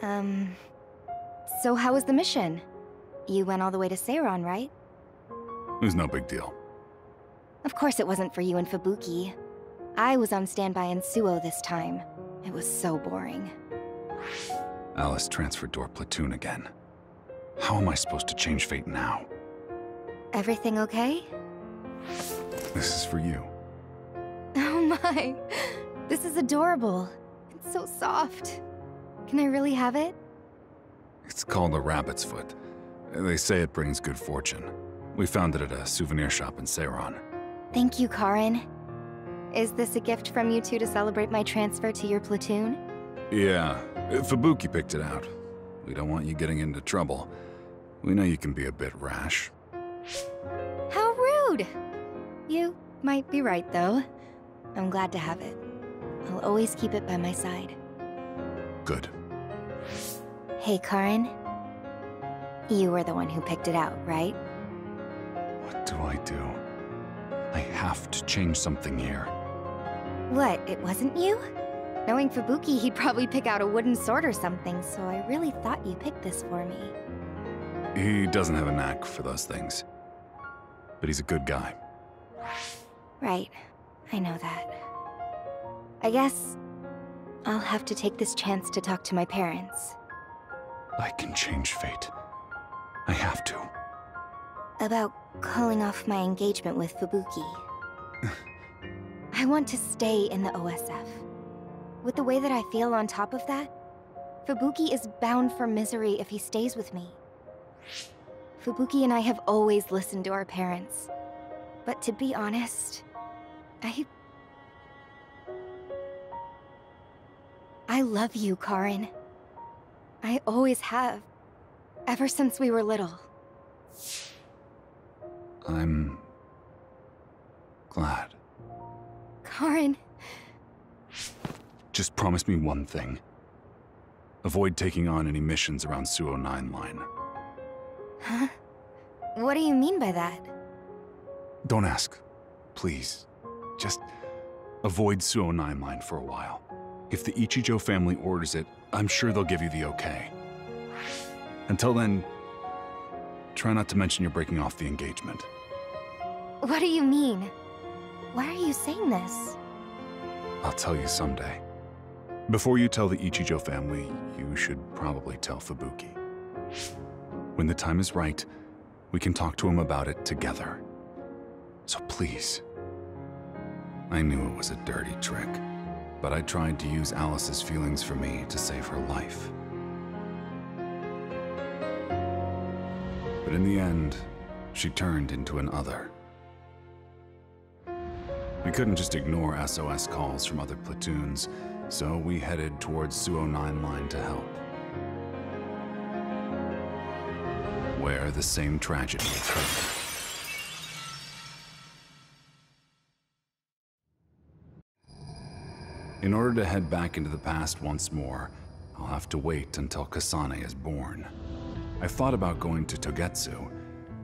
So how was the mission? You went all the way to Seiron, right? It was no big deal. Of course it wasn't for you and Fubuki. I was on standby in Suo this time. It was so boring. Alice transferred to our platoon again. How am I supposed to change fate now? Everything okay? This is for you. Oh my! This is adorable. It's so soft. Can I really have it? It's called a rabbit's foot. They say it brings good fortune. We found it at a souvenir shop in Seiron. Thank you, Karin. Is this a gift from you two to celebrate my transfer to your platoon? Yeah, Fubuki picked it out. We don't want you getting into trouble. We know you can be a bit rash. How rude! You might be right, though. I'm glad to have it. I'll always keep it by my side. Good. Hey, Karin. You were the one who picked it out, right? What do I do? I have to change something here. What, it wasn't you? Knowing Fubuki, he'd probably pick out a wooden sword or something, so I really thought you picked this for me. He doesn't have a knack for those things. But he's a good guy. Right. I know that. I guess I'll have to take this chance to talk to my parents. I can change fate. I have to. About calling off my engagement with Fubuki. I want to stay in the OSF. With the way that I feel on top of that, Fubuki is bound for misery if he stays with me. Fubuki and I have always listened to our parents. But to be honest, I love you, Karin. I always have. Ever since we were little. I'm glad. Karin. Just promise me one thing. Avoid taking on any missions around Suo 9 line. Huh? What do you mean by that? Don't ask. Please. Just avoid Suo 9 line for a while. If the Ichijo family orders it, I'm sure they'll give you the okay. Until then, try not to mention you're breaking off the engagement. What do you mean? Why are you saying this? I'll tell you someday. Before you tell the Ichijo family, you should probably tell Fubuki. When the time is right, we can talk to him about it together. So please. I knew it was a dirty trick, but I tried to use Alice's feelings for me to save her life. But in the end, she turned into an other. We couldn't just ignore SOS calls from other platoons, so we headed towards Suo 9 line to help. Where the same tragedy occurred. In order to head back into the past once more, I'll have to wait until Kasane is born. I thought about going to Togetsu,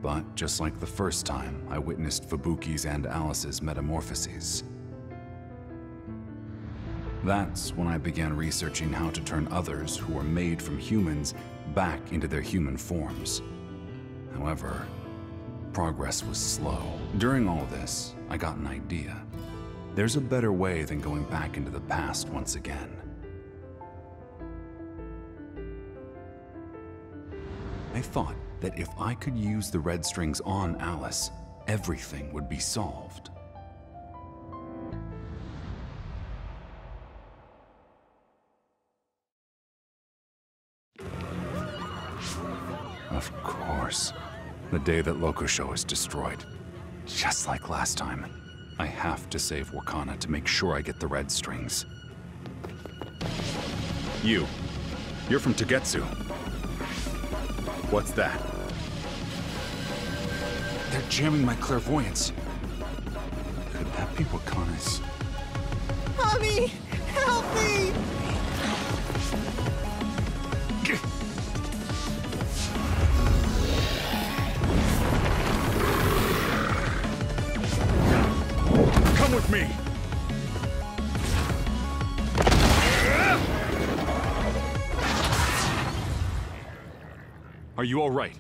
but just like the first time, I witnessed Fubuki's and Alice's metamorphoses. That's when I began researching how to turn others who were made from humans back into their human forms. However, progress was slow. During all this, I got an idea. There's a better way than going back into the past once again. I thought that if I could use the red strings on Alice, everything would be solved. Of course. The day that Lokusho is destroyed. Just like last time. I have to save Wakana to make sure I get the red strings. You're from Togetsu. What's that? They're jamming my clairvoyance. Could that be Wakana's? Mommy! Help me! Come with me! Are you all right?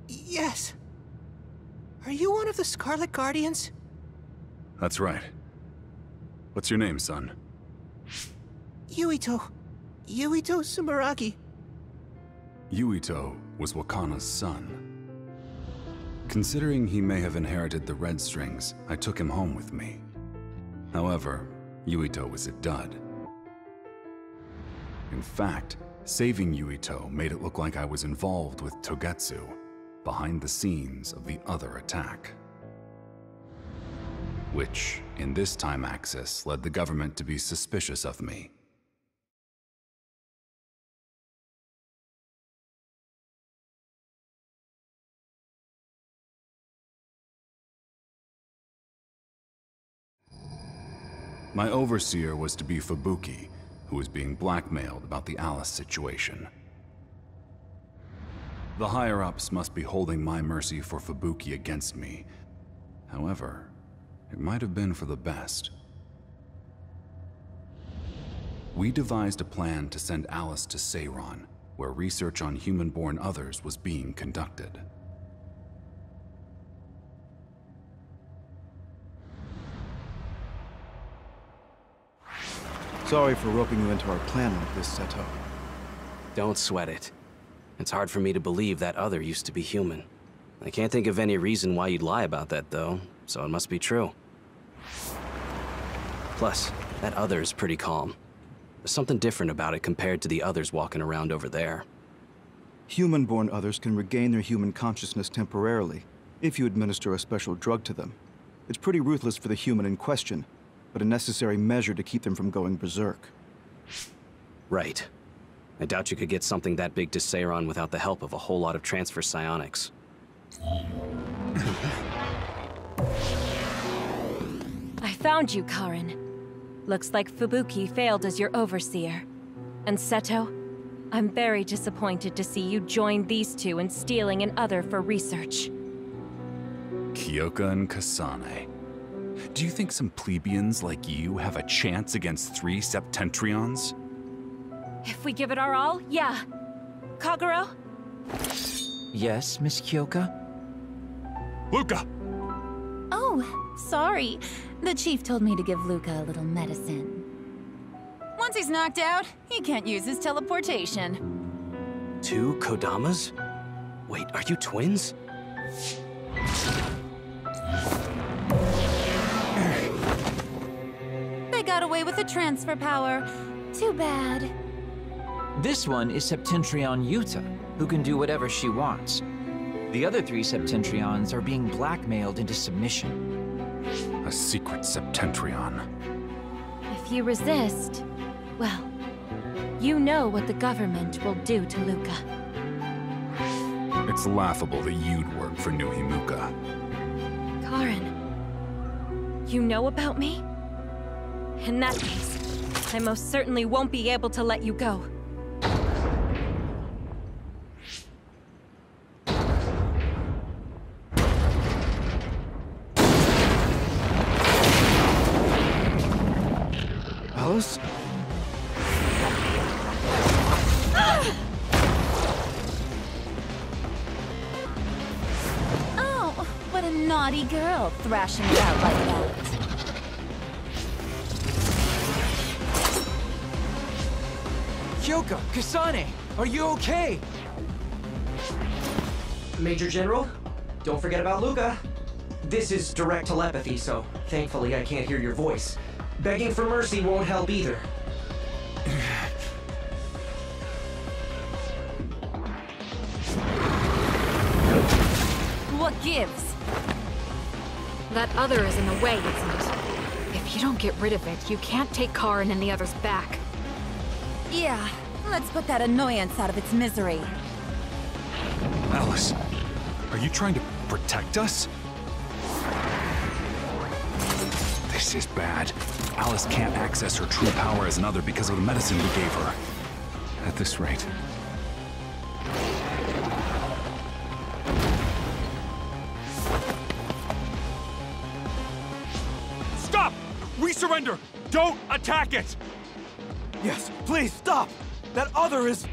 Yes. Are you one of the Scarlet Guardians? That's right. What's your name, son? Yuito. Yuito Sumeragi. Yuito was Wakana's son. Considering he may have inherited the red strings, I took him home with me. However, Yuito was a dud. In fact, saving Yuito made it look like I was involved with Togetsu, behind the scenes of the other attack. Which, in this time axis, led the government to be suspicious of me. My overseer was to be Fubuki, who was being blackmailed about the Alice situation. The higher-ups must be holding my mercy for Fubuki against me. However, it might have been for the best. We devised a plan to send Alice to Seiron, where research on human-born others was being conducted. Sorry for roping you into our plan like this, Seto. Don't sweat it. It's hard for me to believe that other used to be human. I can't think of any reason why you'd lie about that, though, so it must be true. Plus, that other is pretty calm. There's something different about it compared to the others walking around over there. Human-born others can regain their human consciousness temporarily, if you administer a special drug to them. It's pretty ruthless for the human in question, but a necessary measure to keep them from going berserk. Right. I doubt you could get something that big to Seiron without the help of a whole lot of transfer psionics. I found you, Karin. Looks like Fubuki failed as your overseer. And Seto, I'm very disappointed to see you join these two in stealing an other for research. Kyoka and Kasane. Do you think some plebeians like you have a chance against 3 Septentrions? If we give it our all, yeah. Kagero? Yes, Miss Kyoka? Luca! Oh, sorry. The chief told me to give Luca a little medicine. Once he's knocked out, he can't use his teleportation. 2 Kodamas? Wait, are you twins? They got away with the transfer power. Too bad. This one is Septentrion Yuta, who can do whatever she wants. The other 3 Septentrions are being blackmailed into submission. A secret Septentrion. If you resist, well, you know what the government will do to Luca. It's laughable that you'd work for New Himuka. Karin, you know about me? In that case, I most certainly won't be able to let you go. Alice? Oh, what a naughty girl thrashing it out like that. Kyoka, Kasane, are you okay? Major General, don't forget about Luca. This is direct telepathy, so thankfully I can't hear your voice. Begging for mercy won't help either. What gives? That other is in the way, isn't it? If you don't get rid of it, you can't take Karin and the others back. Yeah, let's put that annoyance out of its misery. Alice, are you trying to protect us? This is bad. Alice can't access her true power as another because of the medicine we gave her. At this rate. Stop! We surrender! Don't attack it! Yes, please stop! That other is...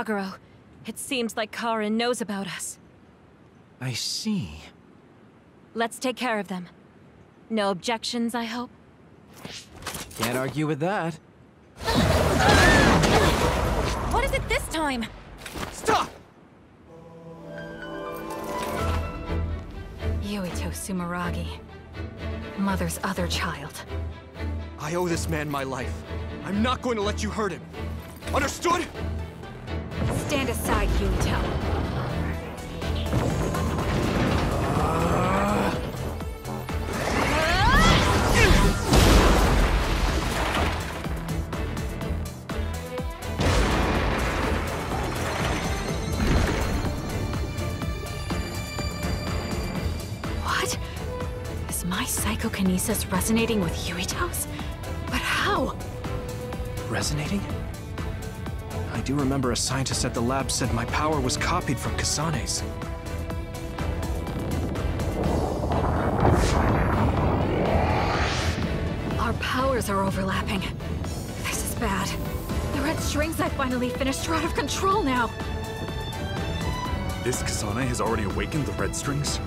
Kagero, it seems like Karin knows about us. I see. Let's take care of them. No objections, I hope? Can't argue with that. What is it this time? Stop! Yuito Sumeragi. Mother's other child. I owe this man my life. I'm not going to let you hurt him. Understood? Stand aside, Yuito. What? Is my psychokinesis resonating with Yuito's? But how? Resonating? I do remember a scientist at the lab said my power was copied from Kasane's. Our powers are overlapping. This is bad. The red strings I finally finished are out of control now. This Kasane has already awakened the red strings?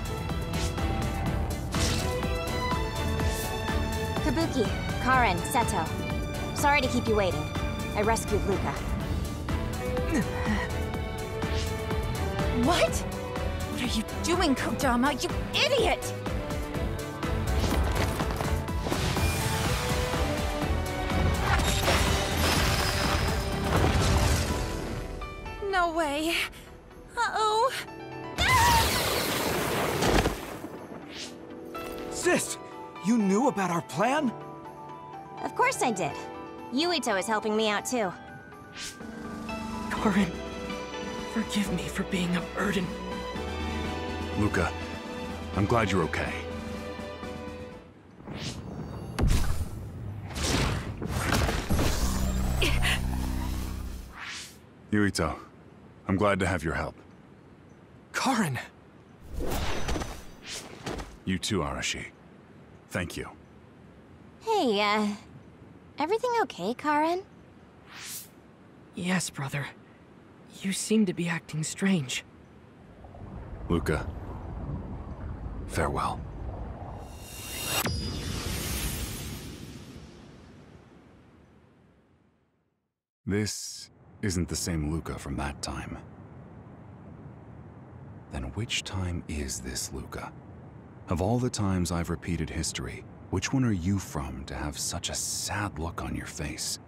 Fubuki, Karin, Seto. Sorry to keep you waiting. I rescued Luca. What? What are you doing, Kodama? You idiot! No way. Uh-oh. Sis, you knew about our plan? Of course I did. Yuito is helping me out too. Karin, forgive me for being a burden. Luca, I'm glad you're okay. Yuito, I'm glad to have your help. Karin! You too, Arashi. Thank you. Hey, everything okay, Karin? Yes, brother. You seem to be acting strange. Luca, farewell. This isn't the same Luca from that time. Then which time is this Luca? Of all the times I've repeated history, which one are you from to have such a sad look on your face?